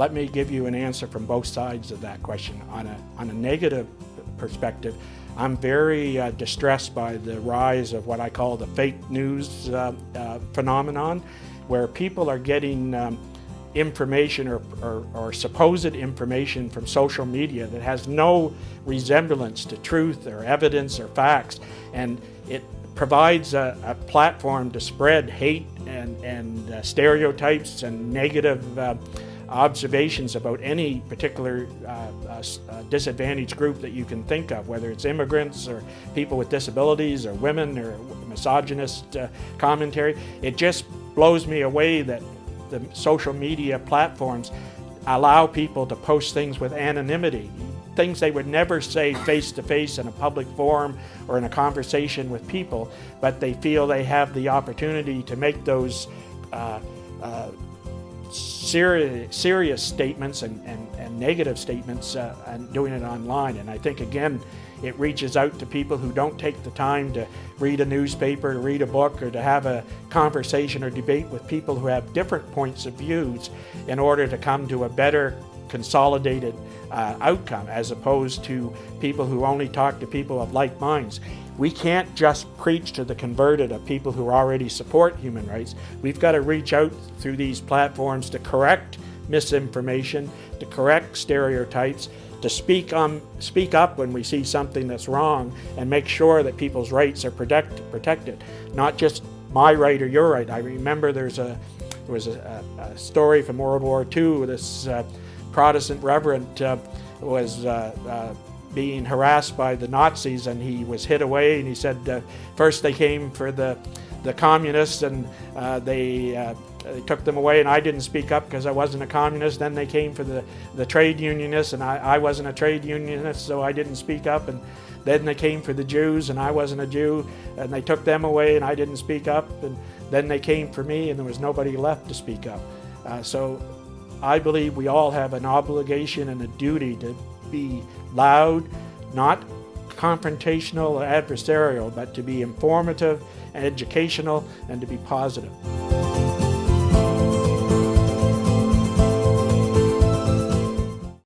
let me give you an answer from both sides of that question. On a negative perspective, I'm very distressed by the rise of what I call the fake news phenomenon, where people are getting information or supposed information from social media that has no resemblance to truth or evidence or facts, and it provides a platform to spread hate and stereotypes and negative observations about any particular disadvantaged group that you can think of, whether it's immigrants or people with disabilities or women or misogynist commentary. It just blows me away that the social media platforms allow people to post things with anonymity, things they would never say face to face in a public forum or in a conversation with people, but they feel they have the opportunity to make those serious statements and negative statements and doing it online. And I think, again, it reaches out to people who don't take the time to read a newspaper, to read a book, or to have a conversation or debate with people who have different points of views in order to come to a better consolidated outcome, as opposed to people who only talk to people of like minds. We can't just preach to the converted of people who already support human rights. We've got to reach out through these platforms to correct misinformation, to correct stereotypes, to speak up when we see something that's wrong, and make sure that people's rights are protected. Not just my right or your right. I remember there was a story from World War II. This Protestant reverend was being harassed by the Nazis, and he was hid away, and he said first they came for the communists, and they took them away, and I didn't speak up because I wasn't a communist. Then they came for the trade unionists, and I wasn't a trade unionist, so I didn't speak up. And then they came for the Jews, and I wasn't a Jew, and they took them away, and I didn't speak up. And then they came for me, and there was nobody left to speak up. So I believe we all have an obligation and a duty to be loud, not confrontational or adversarial, but to be informative and educational and to be positive.